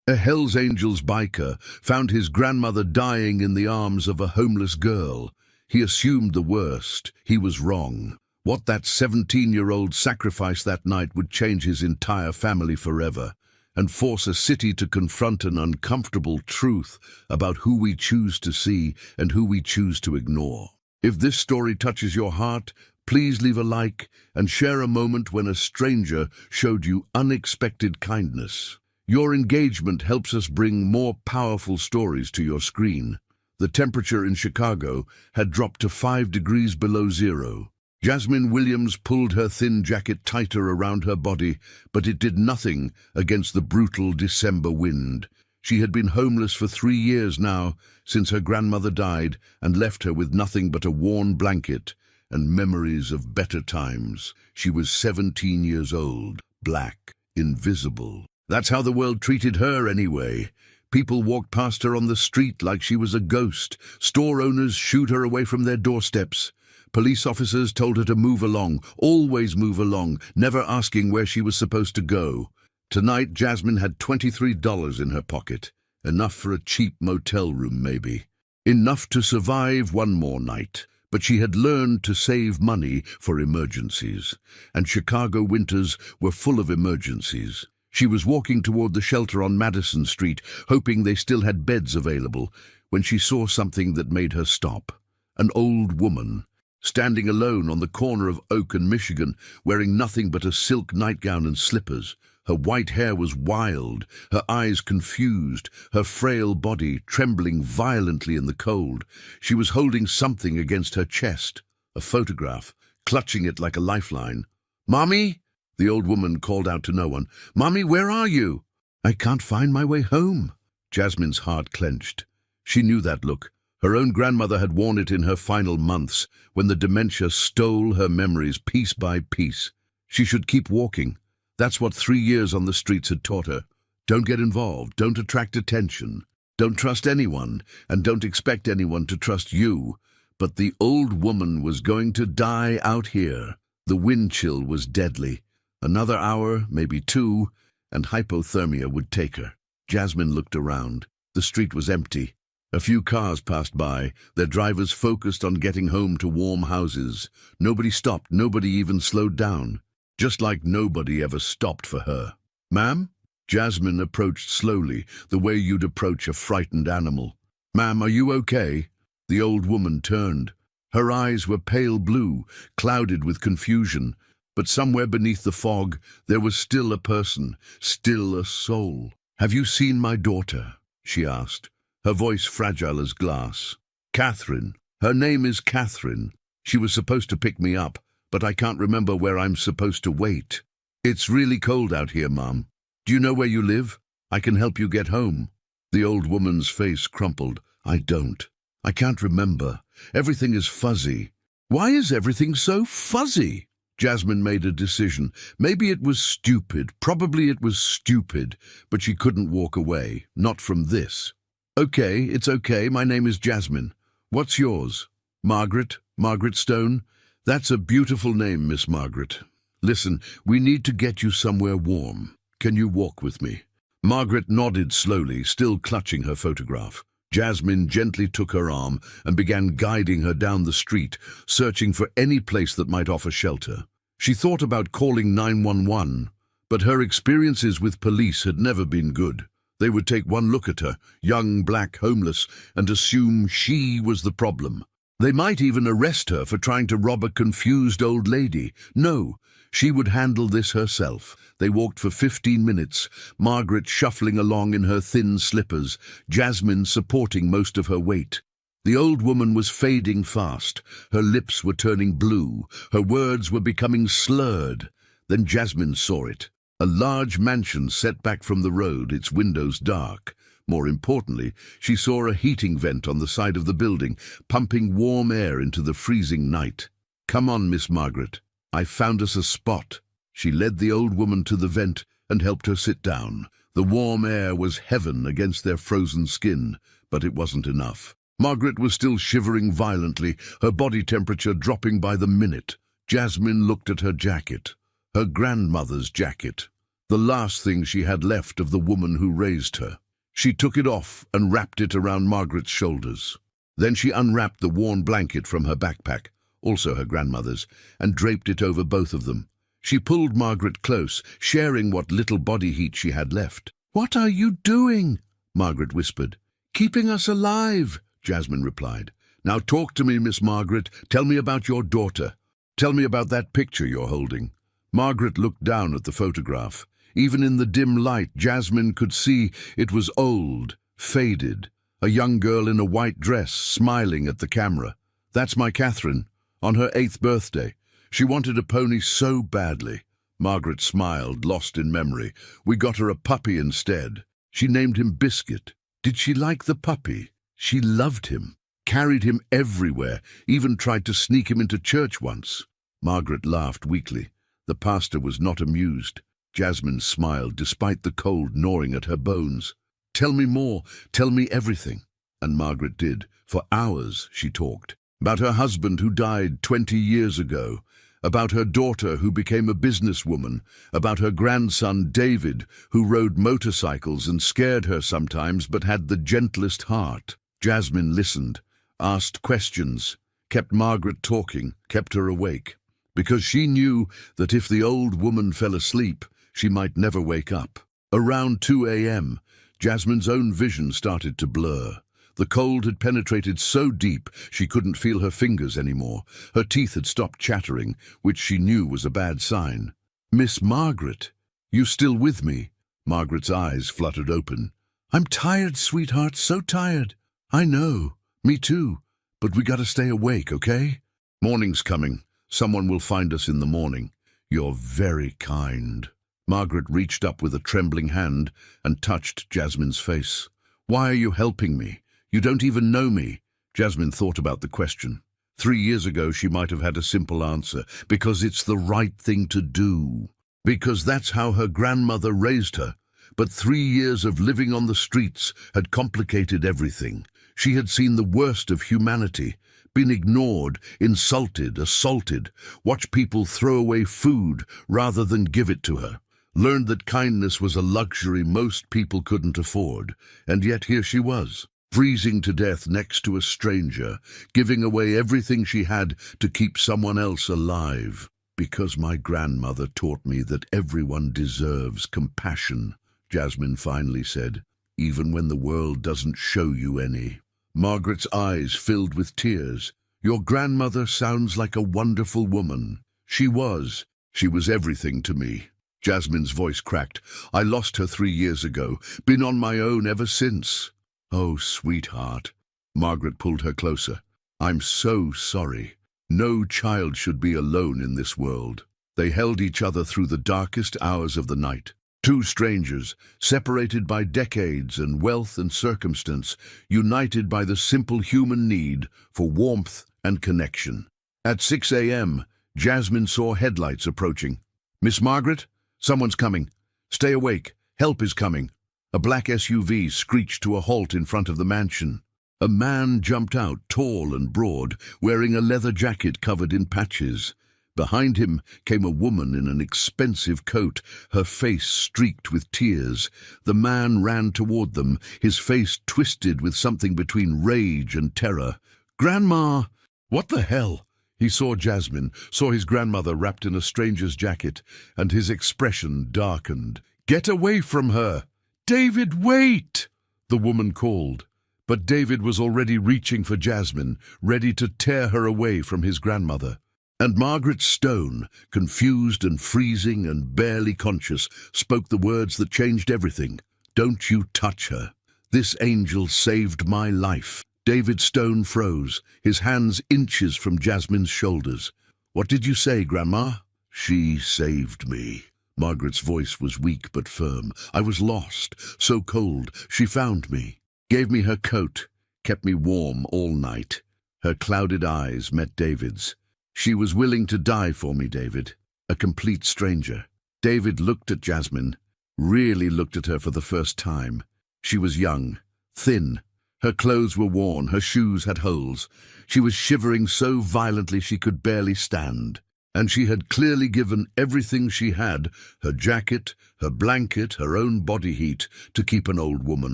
A Hells Angels biker found his grandmother dying in the arms of a homeless girl. He assumed the worst. He was wrong. What that 17-year-old sacrificed that night would change his entire family forever and force a city to confront an uncomfortable truth about who we choose to see and who we choose to ignore. If this story touches your heart, please leave a like and share a moment when a stranger showed you unexpected kindness. Your engagement helps us bring more powerful stories to your screen. The temperature in Chicago had dropped to 5 degrees below zero. Jasmine Williams pulled her thin jacket tighter around her body, but it did nothing against the brutal December wind. She had been homeless for 3 years now, since her grandmother died and left her with nothing but a worn blanket and memories of better times. She was 17 years old, black, invisible. That's how the world treated her anyway. People walked past her on the street like she was a ghost. Store owners shooed her away from their doorsteps. Police officers told her to move along, always move along, never asking where she was supposed to go. Tonight, Jasmine had $23 in her pocket. Enough for a cheap motel room, maybe. Enough to survive one more night. But she had learned to save money for emergencies. And Chicago winters were full of emergencies. She was walking toward the shelter on Madison Street, hoping they still had beds available, when she saw something that made her stop. An old woman, standing alone on the corner of Oak and Michigan, wearing nothing but a silk nightgown and slippers. Her white hair was wild, her eyes confused, her frail body trembling violently in the cold. She was holding something against her chest, a photograph, clutching it like a lifeline. "Mommy?" The old woman called out to no one. "Mommy, where are you?" "I can't find my way home." Jasmine's heart clenched. She knew that look. Her own grandmother had worn it in her final months, when the dementia stole her memories piece by piece. She should keep walking. That's what 3 years on the streets had taught her. Don't get involved, don't attract attention, don't trust anyone, and don't expect anyone to trust you. But the old woman was going to die out here. The wind chill was deadly. Another hour, maybe 2, and hypothermia would take her. Jasmine looked around. The street was empty. A few cars passed by, their drivers focused on getting home to warm houses. Nobody stopped, nobody even slowed down. Just like nobody ever stopped for her. "Ma'am?" Jasmine approached slowly, the way you'd approach a frightened animal. "Ma'am, are you okay?" The old woman turned. Her eyes were pale blue, clouded with confusion. But somewhere beneath the fog, there was still a person, still a soul. "Have you seen my daughter?" she asked, her voice fragile as glass. "Catherine. Her name is Catherine. She was supposed to pick me up, but I can't remember where I'm supposed to wait. It's really cold out here, Mom. Do you know where you live? I can help you get home." The old woman's face crumpled. "I don't. I can't remember. Everything is fuzzy." "Why is everything so fuzzy?" Jasmine made a decision. Maybe it was stupid, probably it was stupid, but she couldn't walk away, not from this. "Okay, it's okay, my name is Jasmine. What's yours?" "Margaret, Margaret Stone." "That's a beautiful name, Miss Margaret. Listen, we need to get you somewhere warm. Can you walk with me?" Margaret nodded slowly, still clutching her photograph. Jasmine gently took her arm and began guiding her down the street, searching for any place that might offer shelter. She thought about calling 911, but her experiences with police had never been good. They would take one look at her, young, black, homeless, and assume she was the problem. They might even arrest her for trying to rob a confused old lady. No, she would handle this herself. They walked for 15 minutes, Margaret shuffling along in her thin slippers, Jasmine supporting most of her weight. The old woman was fading fast. Her lips were turning blue. Her words were becoming slurred. Then Jasmine saw it. A large mansion set back from the road, its windows dark. More importantly, she saw a heating vent on the side of the building, pumping warm air into the freezing night. "Come on, Miss Margaret. I found us a spot." She led the old woman to the vent and helped her sit down. The warm air was heaven against their frozen skin, but it wasn't enough. Margaret was still shivering violently, her body temperature dropping by the minute. Jasmine looked at her jacket. Her grandmother's jacket. the last thing she had left of the woman who raised her. She took it off and wrapped it around Margaret's shoulders. Then she unwrapped the worn blanket from her backpack, also her grandmother's, and draped it over both of them. She pulled Margaret close, sharing what little body heat she had left. "What are you doing?" Margaret whispered. "Keeping us alive," Jasmine replied. "Now talk to me, Miss Margaret. Tell me about your daughter. Tell me about that picture you're holding." Margaret looked down at the photograph. Even in the dim light, Jasmine could see it was old, faded. A young girl in a white dress, smiling at the camera. "That's my Catherine, on her 8th birthday. She wanted a pony so badly." Margaret smiled, lost in memory. "We got her a puppy instead. She named him Biscuit." "Did she like the puppy?" "She loved him. Carried him everywhere, even tried to sneak him into church once." Margaret laughed weakly. The pastor was not amused. Jasmine smiled, despite the cold gnawing at her bones. "Tell me more. Tell me everything." And Margaret did. For hours she talked. About her husband who died 20 years ago. About her daughter who became a businesswoman. About her grandson David, who rode motorcycles and scared her sometimes but had the gentlest heart. Jasmine listened, asked questions, kept Margaret talking, kept her awake. Because she knew that if the old woman fell asleep, she might never wake up. Around 2 a.m., Jasmine's own vision started to blur. The cold had penetrated so deep she couldn't feel her fingers anymore. Her teeth had stopped chattering, which she knew was a bad sign. "Miss Margaret, you still with me?" Margaret's eyes fluttered open. "I'm tired, sweetheart, so tired." "I know, me too, but we gotta stay awake, okay? Morning's coming. Someone will find us in the morning." "You're very kind." Margaret reached up with a trembling hand and touched Jasmine's face. "Why are you helping me? You don't even know me." Jasmine thought about the question. 3 years ago she might have had a simple answer. Because it's the right thing to do. Because that's how her grandmother raised her. But 3 years of living on the streets had complicated everything. She had seen the worst of humanity. Been ignored, insulted, assaulted, watched people throw away food rather than give it to her. Learned that kindness was a luxury most people couldn't afford, and yet here she was, freezing to death next to a stranger, giving away everything she had to keep someone else alive. "Because my grandmother taught me that everyone deserves compassion," Jasmine finally said, "even when the world doesn't show you any." Margaret's eyes filled with tears. "Your grandmother sounds like a wonderful woman." She was. She was everything to me." Jasmine's voice cracked. "I lost her 3 years ago. Been on my own ever since." "Oh, sweetheart." Margaret pulled her closer. "I'm so sorry. No child should be alone in this world." They held each other through the darkest hours of the night. Two strangers, separated by decades and wealth and circumstance, united by the simple human need for warmth and connection. At 6 a.m., Jasmine saw headlights approaching. "Miss Margaret? Someone's coming. Stay awake. Help is coming." A black SUV screeched to a halt in front of the mansion. A man jumped out, tall and broad, wearing a leather jacket covered in patches. Behind him came a woman in an expensive coat, her face streaked with tears. The man ran toward them, his face twisted with something between rage and terror. "Grandma!" "What the hell?" He saw Jasmine, saw his grandmother wrapped in a stranger's jacket, and his expression darkened. "Get away from her!" "David, wait!" the woman called. But David was already reaching for Jasmine, ready to tear her away from his grandmother. And Margaret Stone, confused and freezing and barely conscious, spoke the words that changed everything. "Don't you touch her. This angel saved my life." David Stone froze, his hands inches from Jasmine's shoulders. "What did you say, Grandma?" "She saved me." Margaret's voice was weak but firm. "I was lost, so cold. She found me. Gave me her coat, kept me warm all night." Her clouded eyes met David's. "She was willing to die for me, David. A complete stranger." David looked at Jasmine, really looked at her for the first time. She was young, thin. Her clothes were worn, her shoes had holes. She was shivering so violently she could barely stand. and she had clearly given everything she had, her jacket, her blanket, her own body heat, to keep an old woman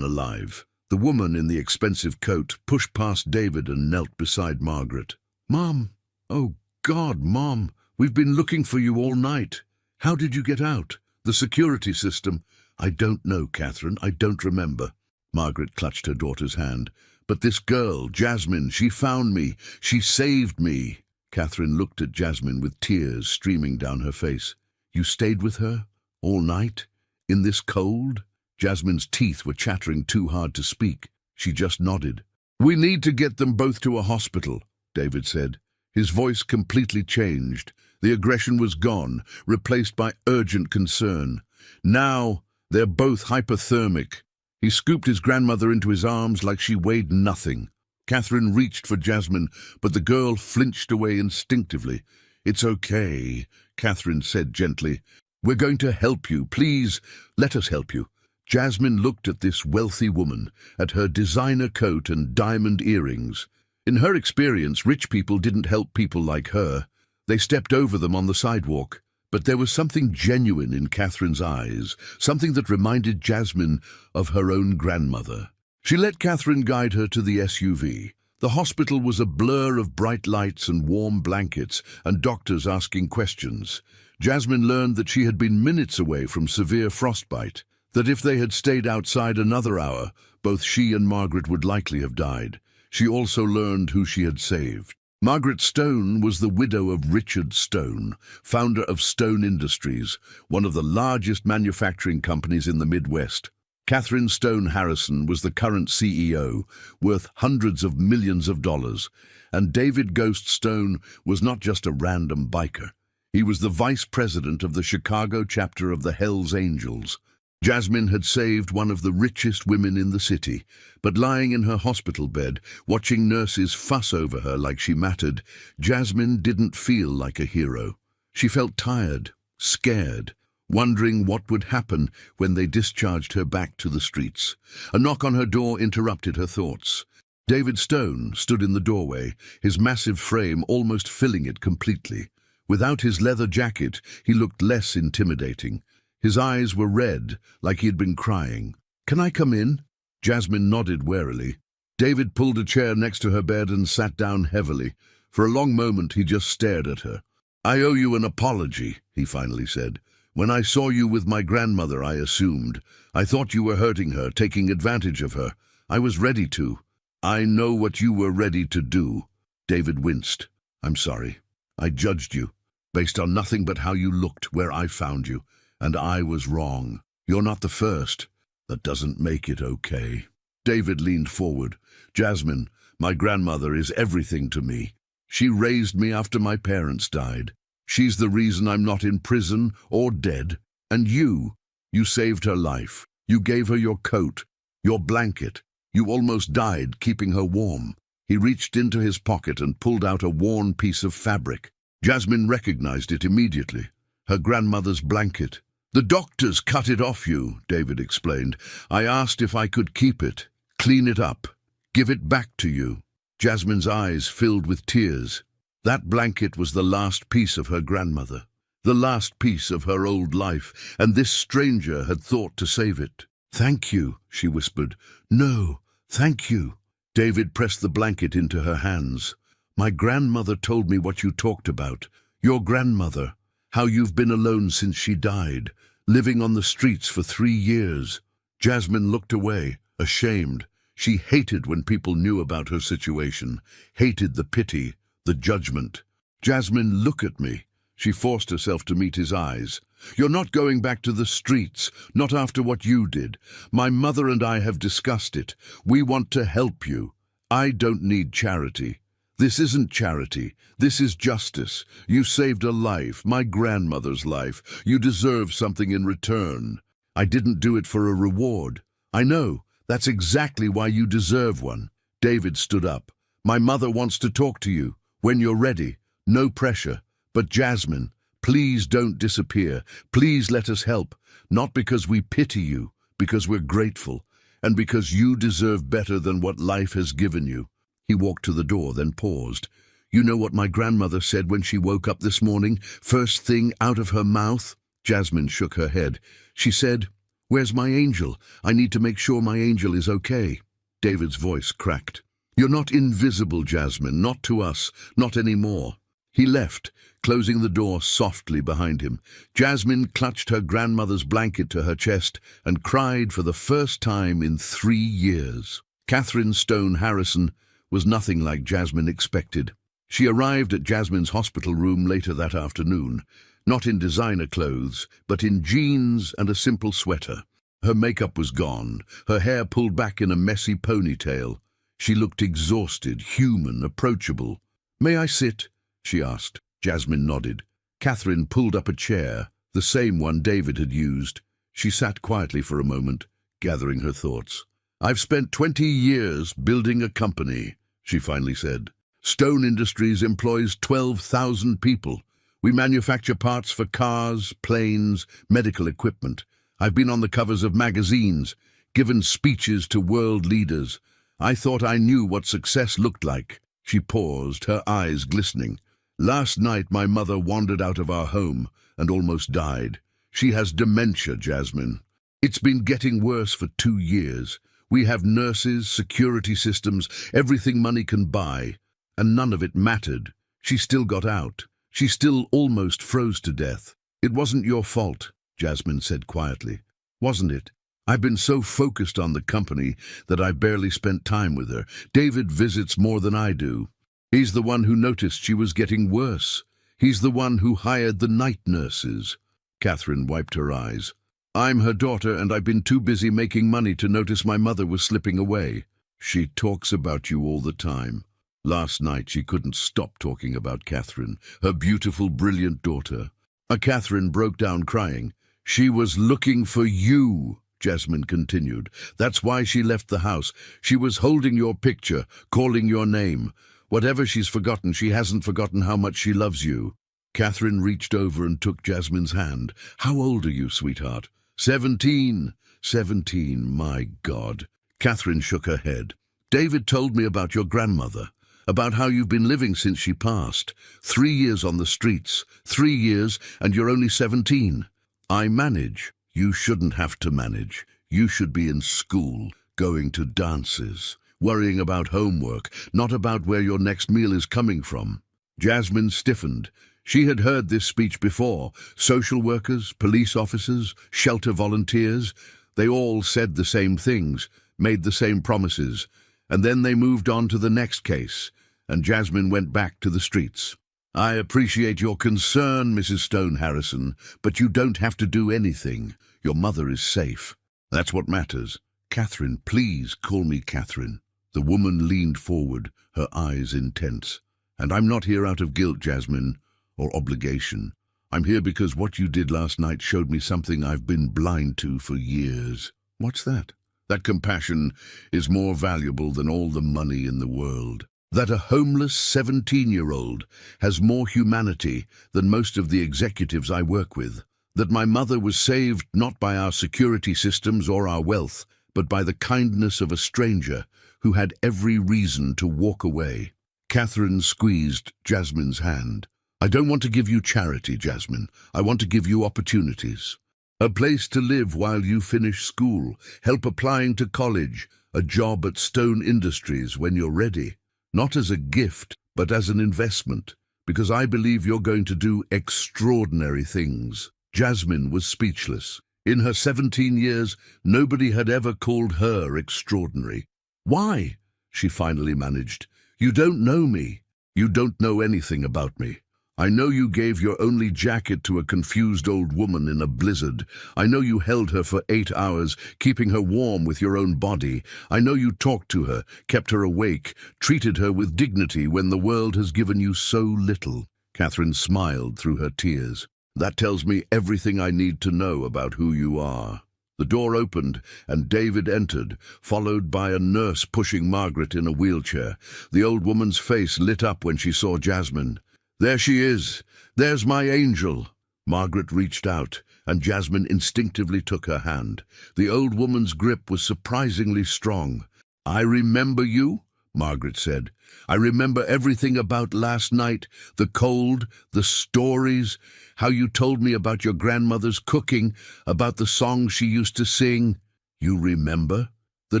alive. The woman in the expensive coat pushed past David and knelt beside Margaret. "Mom! Oh, God, Mom! We've been looking for you all night. How did you get out? The security system—" "I don't know, Catherine. I don't remember." Margaret clutched her daughter's hand. "But this girl, Jasmine, she found me. She saved me." Catherine looked at Jasmine with tears streaming down her face. "You stayed with her? All night? In this cold?" Jasmine's teeth were chattering too hard to speak. She just nodded. "We need to get them both to a hospital," David said. His voice completely changed. The aggression was gone, replaced by urgent concern. "Now they're both hypothermic." He scooped his grandmother into his arms like she weighed nothing. Catherine reached for Jasmine, but the girl flinched away instinctively. "It's okay," Catherine said gently. "We're going to help you. Please, let us help you." Jasmine looked at this wealthy woman, at her designer coat and diamond earrings. In her experience, rich people didn't help people like her. They stepped over them on the sidewalk. But there was something genuine in Catherine's eyes, something that reminded Jasmine of her own grandmother. She let Catherine guide her to the SUV. The hospital was a blur of bright lights and warm blankets, and doctors asking questions. Jasmine learned that she had been minutes away from severe frostbite, that if they had stayed outside another hour, both she and Margaret would likely have died. She also learned who she had saved. Margaret Stone was the widow of Richard Stone, founder of Stone Industries, one of the largest manufacturing companies in the Midwest. Catherine Stone Harrison was the current CEO, worth hundreds of millions of dollars, and David Ghost Stone was not just a random biker. He was the vice president of the Chicago chapter of the Hells Angels. Jasmine had saved one of the richest women in the city, but lying in her hospital bed, watching nurses fuss over her like she mattered, Jasmine didn't feel like a hero. She felt tired, scared, wondering what would happen when they discharged her back to the streets. A knock on her door interrupted her thoughts. David Stone stood in the doorway, his massive frame almost filling it completely. Without his leather jacket, he looked less intimidating. His eyes were red, like he had been crying. "Can I come in?" Jasmine nodded warily. David pulled a chair next to her bed and sat down heavily. For a long moment he just stared at her. "I owe you an apology," he finally said. "When I saw you with my grandmother, I assumed. I thought you were hurting her, taking advantage of her. I was ready to." "I know what you were ready to do." David winced. "I'm sorry. I judged you, based on nothing but how you looked where I found you. And I was wrong. You're not the first. That doesn't make it okay." David leaned forward. "Jasmine, my grandmother is everything to me. She raised me after my parents died. She's the reason I'm not in prison or dead. And you saved her life. You gave her your coat, your blanket. You almost died keeping her warm." He reached into his pocket and pulled out a worn piece of fabric. Jasmine recognized it immediately. Her grandmother's blanket. "The doctors cut it off you," David explained. "I asked if I could keep it, clean it up, give it back to you." Jasmine's eyes filled with tears. That blanket was the last piece of her grandmother, the last piece of her old life, and this stranger had thought to save it. "Thank you," she whispered. "No, thank you." David pressed the blanket into her hands. "My grandmother told me what you talked about. Your grandmother. How you've been alone since she died, living on the streets for 3 years. Jasmine looked away, ashamed. She hated when people knew about her situation, hated the pity, the judgment. "Jasmine, look at me." She forced herself to meet his eyes. "You're not going back to the streets, not after what you did. My mother and I have discussed it. We want to help you. I don't need charity. This isn't charity. This is justice. You saved a life, my grandmother's life. You deserve something in return. I didn't do it for a reward. I know. That's exactly why you deserve one." David stood up. "My mother wants to talk to you. When you're ready. No pressure. But Jasmine, please don't disappear. Please let us help. Not because we pity you, because we're grateful, and because you deserve better than what life has given you." He walked to the door, then paused. You know what my grandmother said when she woke up this morning, first thing out of her mouth? Jasmine shook her head. She said, "Where's my angel? I need to make sure my angel is okay." David's voice cracked. "You're not invisible, Jasmine, not to us, not anymore." He left, closing the door softly behind him. Jasmine clutched her grandmother's blanket to her chest and cried for the first time in 3 years. Catherine Stone Harrison was nothing like Jasmine expected. She arrived at Jasmine's hospital room later that afternoon, not in designer clothes, but in jeans and a simple sweater. Her makeup was gone, her hair pulled back in a messy ponytail. She looked exhausted, human, approachable. "May I sit?" she asked. Jasmine nodded. Catherine pulled up a chair, the same one David had used. She sat quietly for a moment, gathering her thoughts. "I've spent 20 years building a company," she finally said. "Stone Industries employs 12,000 people. We manufacture parts for cars, planes, medical equipment. I've been on the covers of magazines, given speeches to world leaders. I thought I knew what success looked like." She paused, her eyes glistening. "Last night my mother wandered out of our home and almost died. She has dementia, Jasmine. It's been getting worse for 2 years. We have nurses, security systems, everything money can buy. And none of it mattered. She still got out. She still almost froze to death." "It wasn't your fault," Jasmine said quietly. "Wasn't it? I've been so focused on the company that I barely spent time with her. David visits more than I do. He's the one who noticed she was getting worse. He's the one who hired the night nurses." Catherine wiped her eyes. "I'm her daughter, and I've been too busy making money to notice my mother was slipping away. She talks about you all the time." Last night she couldn't stop talking about Catherine, her beautiful, brilliant daughter. Catherine broke down crying. "She was looking for you," Jasmine continued. "That's why she left the house. She was holding your picture, calling your name. Whatever she's forgotten, she hasn't forgotten how much she loves you." Catherine reached over and took Jasmine's hand. "How old are you, sweetheart?" 17. 17, my God." Catherine shook her head. "David told me about your grandmother, about how you've been living since she passed. 3 years on the streets, 3 years, and you're only 17. I manage. You shouldn't have to manage. You should be in school, going to dances, worrying about homework, not about where your next meal is coming from." Jasmine stiffened. She had heard this speech before. Social workers, police officers, shelter volunteers, they all said the same things, made the same promises. And then they moved on to the next case, and Jasmine went back to the streets. "I appreciate your concern, Mrs. Stone Harrison, but you don't have to do anything. Your mother is safe. That's what matters." "Catherine, please call me Catherine." The woman leaned forward, her eyes intense. "And I'm not here out of guilt, Jasmine, or obligation. I'm here because what you did last night showed me something I've been blind to for years." "What's that?" "That compassion is more valuable than all the money in the world. That a homeless 17-year-old has more humanity than most of the executives I work with. That my mother was saved not by our security systems or our wealth, but by the kindness of a stranger who had every reason to walk away." Catherine squeezed Jasmine's hand. "I don't want to give you charity, Jasmine. I want to give you opportunities. A place to live while you finish school, help applying to college, a job at Stone Industries when you're ready. Not as a gift, but as an investment, because I believe you're going to do extraordinary things." Jasmine was speechless. In her 17 years, nobody had ever called her extraordinary. "Why?" she finally managed. "You don't know me. You don't know anything about me. I know you gave your only jacket to a confused old woman in a blizzard. I know you held her for 8 hours, keeping her warm with your own body. I know you talked to her, kept her awake, treated her with dignity when the world has given you so little." Catherine smiled through her tears. "That tells me everything I need to know about who you are." The door opened, and David entered, followed by a nurse pushing Margaret in a wheelchair. The old woman's face lit up when she saw Jasmine. "There she is. There's my angel." Margaret reached out, and Jasmine instinctively took her hand. The old woman's grip was surprisingly strong. "I remember you," Margaret said. "I remember everything about last night, the cold, the stories, how you told me about your grandmother's cooking, about the songs she used to sing. You remember? The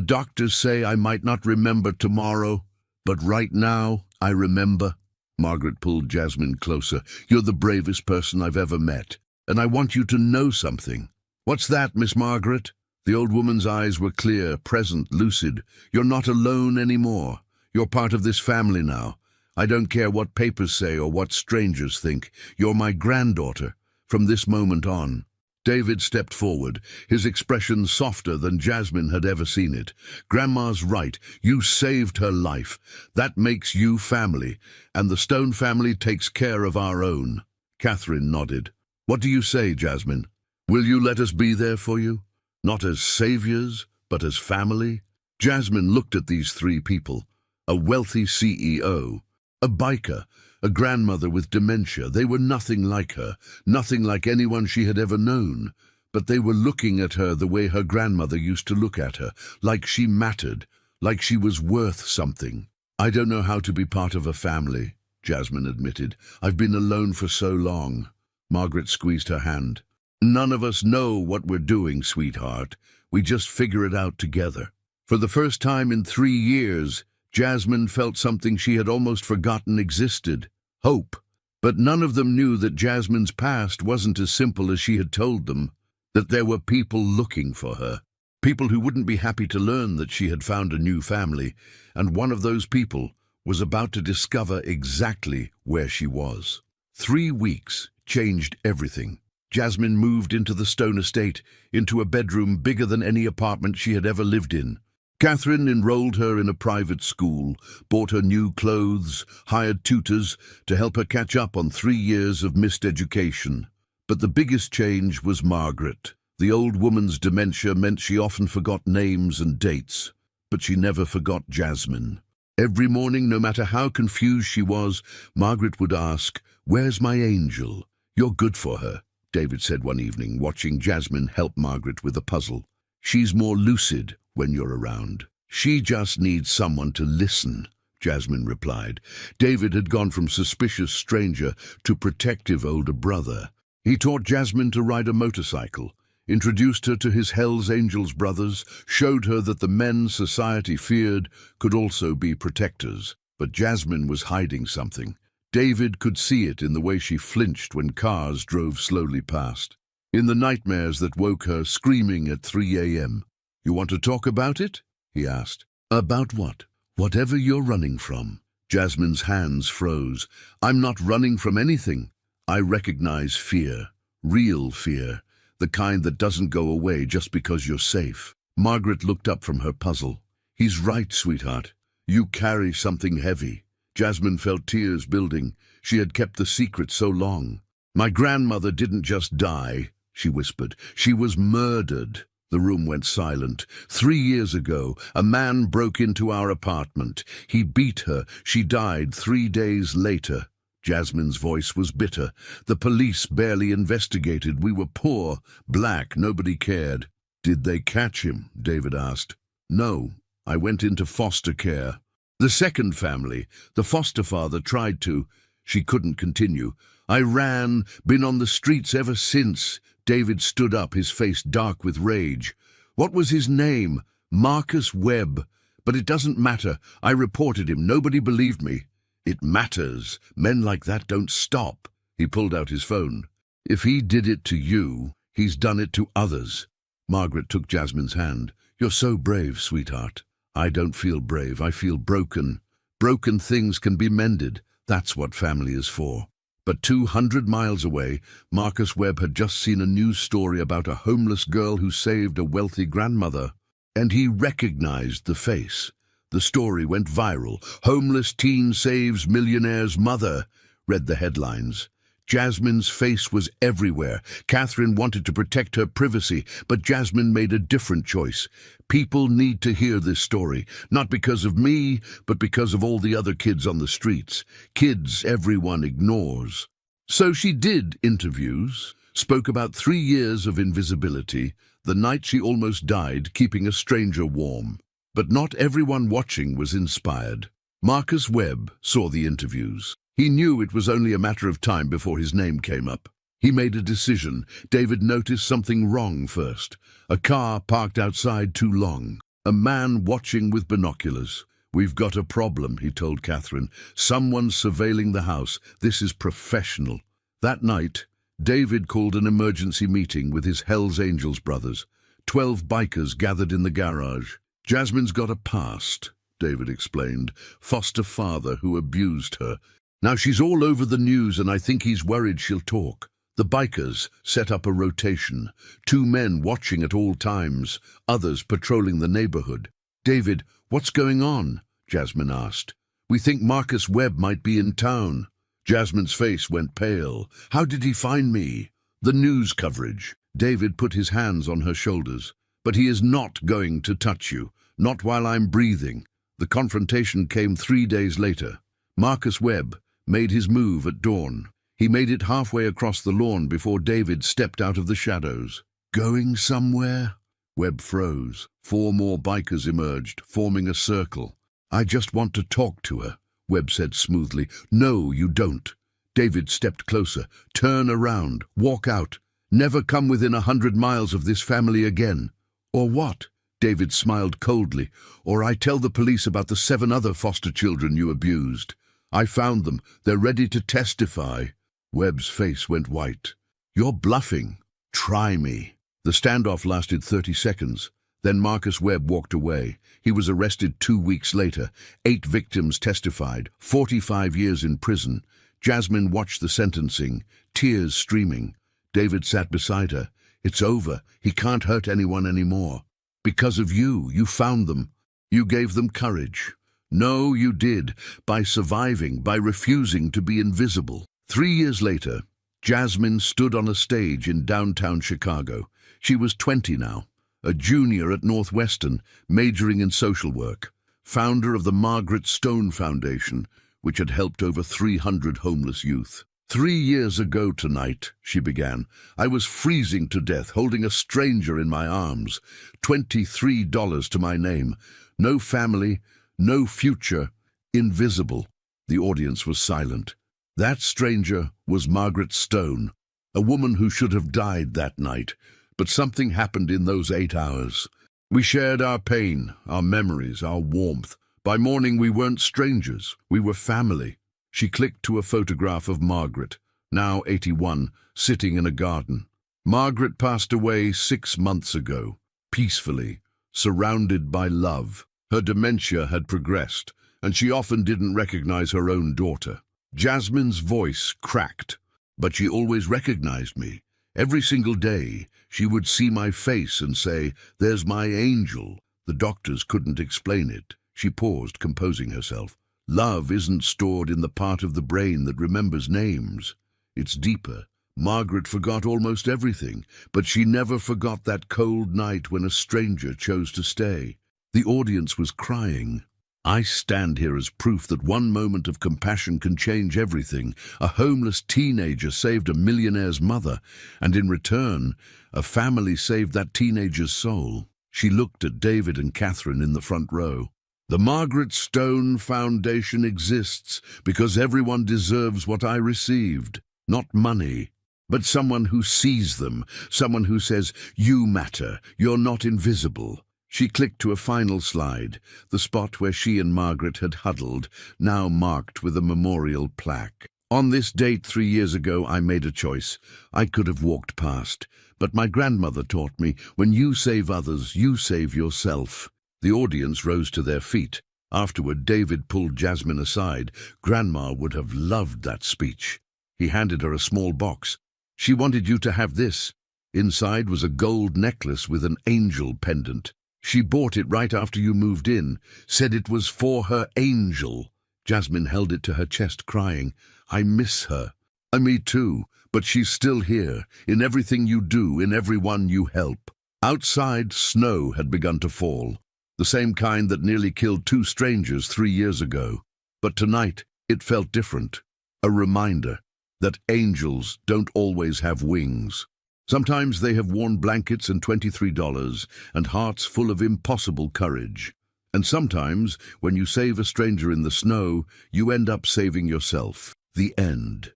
doctors say I might not remember tomorrow, but right now I remember." Margaret pulled Jasmine closer. "You're the bravest person I've ever met, and I want you to know something." "What's that, Miss Margaret?" The old woman's eyes were clear, present, lucid. "You're not alone anymore. You're part of this family now. I don't care what papers say or what strangers think. You're my granddaughter, from this moment on." David stepped forward, his expression softer than Jasmine had ever seen it. "Grandma's right. You saved her life. That makes you family, and the Stone family takes care of our own." Catherine nodded. "What do you say, Jasmine? Will you let us be there for you? Not as saviors, but as family?" Jasmine looked at these three people. A wealthy CEO, a biker, a grandmother with dementia. They were nothing like her, nothing like anyone she had ever known. But they were looking at her the way her grandmother used to look at her, like she mattered, like she was worth something. "I don't know how to be part of a family," Jasmine admitted. "I've been alone for so long." Margaret squeezed her hand. "None of us know what we're doing, sweetheart. We just figure it out together." For the first time in 3 years, Jasmine felt something she had almost forgotten existed: hope. But none of them knew that Jasmine's past wasn't as simple as she had told them, that there were people looking for her, people who wouldn't be happy to learn that she had found a new family, and one of those people was about to discover exactly where she was. 3 weeks changed everything. Jasmine moved into the Stone estate, into a bedroom bigger than any apartment she had ever lived in. Catherine enrolled her in a private school, bought her new clothes, hired tutors to help her catch up on 3 years of missed education. But the biggest change was Margaret. The old woman's dementia meant she often forgot names and dates, but she never forgot Jasmine. Every morning, no matter how confused she was, Margaret would ask, "Where's my angel?" "You're good for her," David said one evening, watching Jasmine help Margaret with a puzzle. "She's more lucid when you're around. She just needs someone to listen," Jasmine replied. David had gone from suspicious stranger to protective older brother. He taught Jasmine to ride a motorcycle, introduced her to his Hells Angels brothers, showed her that the men society feared could also be protectors. But Jasmine was hiding something. David could see it in the way she flinched when cars drove slowly past, in the nightmares that woke her screaming at 3 a.m. "You want to talk about it?" he asked. "About what?" "Whatever you're running from." Jasmine's hands froze. "I'm not running from anything. I recognize fear, real fear, the kind that doesn't go away just because you're safe." Margaret looked up from her puzzle. "He's right, sweetheart. You carry something heavy." Jasmine felt tears building. She had kept the secret so long. "My grandmother didn't just die," she whispered. "She was murdered." The room went silent. 3 years ago, a man broke into our apartment. He beat her. She died 3 days later. Jasmine's voice was bitter. "The police barely investigated. We were poor, black, nobody cared." "Did they catch him?" David asked. "No, I went into foster care. The second family, the foster father tried to." She couldn't continue. "I ran, been on the streets ever since." David stood up, his face dark with rage. "What was his name?" "Marcus Webb. But it doesn't matter. I reported him. Nobody believed me." "It matters. Men like that don't stop." He pulled out his phone. "If he did it to you, he's done it to others." Margaret took Jasmine's hand. "You're so brave, sweetheart." "I don't feel brave. I feel broken. Broken things can be mended. That's what family is for." But 200 miles away, Marcus Webb had just seen a news story about a homeless girl who saved a wealthy grandmother. And he recognized the face. The story went viral. "Homeless teen saves millionaire's mother," read the headlines. Jasmine's face was everywhere. Catherine wanted to protect her privacy, but Jasmine made a different choice. People need to hear this story, not because of me, but because of all the other kids on the streets. Kids everyone ignores. So she did interviews, spoke about 3 years of invisibility, the night she almost died keeping a stranger warm. But not everyone watching was inspired. Marcus Webb saw the interviews. He knew it was only a matter of time before his name came up. He made a decision. David noticed something wrong first. A car parked outside too long. A man watching with binoculars. "We've got a problem," he told Catherine. "Someone's surveilling the house. This is professional." That night, David called an emergency meeting with his Hells Angels brothers. 12 bikers gathered in the garage. "Jasmine's got a past," David explained. "Foster father who abused her. Now she's all over the news and I think he's worried she'll talk." The bikers set up a rotation. 2 men watching at all times, others patrolling the neighborhood. "David, what's going on?" Jasmine asked. "We think Marcus Webb might be in town." Jasmine's face went pale. "How did he find me?" "The news coverage." David put his hands on her shoulders. "But he is not going to touch you, not while I'm breathing." The confrontation came 3 days later. Marcus Webb made his move at dawn. He made it halfway across the lawn before David stepped out of the shadows. "Going somewhere?" Webb froze. 4 more bikers emerged, forming a circle. "I just want to talk to her," Webb said smoothly. "No, you don't." David stepped closer. "Turn around. Walk out. Never come within 100 miles of this family again." "Or what?" David smiled coldly. "Or I tell the police about the 7 other foster children you abused. I found them. They're ready to testify." Webb's face went white. "You're bluffing." "Try me." The standoff lasted 30 seconds. Then Marcus Webb walked away. He was arrested 2 weeks later. 8 victims testified, 45 years in prison. Jasmine watched the sentencing, tears streaming. David sat beside her. "It's over. He can't hurt anyone anymore. Because of you, you found them. You gave them courage." "No, you did. By surviving, by refusing to be invisible." 3 years later, Jasmine stood on a stage in downtown Chicago. She was 20 now, a junior at Northwestern, majoring in social work, founder of the Margaret Stone Foundation, which had helped over 300 homeless youth. 3 years ago tonight," she began, "I was freezing to death, holding a stranger in my arms. $23 to my name. No family, no future, invisible." The audience was silent. That stranger was Margaret Stone, a woman who should have died that night. But something happened in those 8 hours. We shared our pain, our memories, our warmth. By morning we weren't strangers, we were family. She clicked to a photograph of Margaret, now 81, sitting in a garden. Margaret passed away 6 months ago, peacefully, surrounded by love. Her dementia had progressed, and she often didn't recognize her own daughter. Jasmine's voice cracked, but she always recognized me. Every single day, she would see my face and say, "There's my angel." The doctors couldn't explain it. She paused, composing herself. "Love isn't stored in the part of the brain that remembers names. It's deeper. Margaret forgot almost everything, but she never forgot that cold night when a stranger chose to stay." The audience was crying. I stand here as proof that one moment of compassion can change everything. A homeless teenager saved a millionaire's mother, and in return, a family saved that teenager's soul. She looked at David and Catherine in the front row. "The Margaret Stone Foundation exists because everyone deserves what I received. Not money, but someone who sees them, someone who says, 'You matter, you're not invisible.'" She clicked to a final slide, the spot where she and Margaret had huddled, now marked with a memorial plaque. "On this date 3 years ago, I made a choice. I could have walked past, but my grandmother taught me, when you save others, you save yourself." The audience rose to their feet. Afterward, David pulled Jasmine aside. Grandma would have loved that speech. He handed her a small box. "She wanted you to have this." Inside was a gold necklace with an angel pendant. "She bought it right after you moved in, said it was for her angel." Jasmine held it to her chest, crying. "I miss her." Me too, but she's still here, in everything you do, in everyone you help." Outside, snow had begun to fall, the same kind that nearly killed 2 strangers 3 years ago. But tonight, it felt different. A reminder that angels don't always have wings. Sometimes they have worn blankets and $23 and hearts full of impossible courage. And sometimes, when you save a stranger in the snow, you end up saving yourself. The end.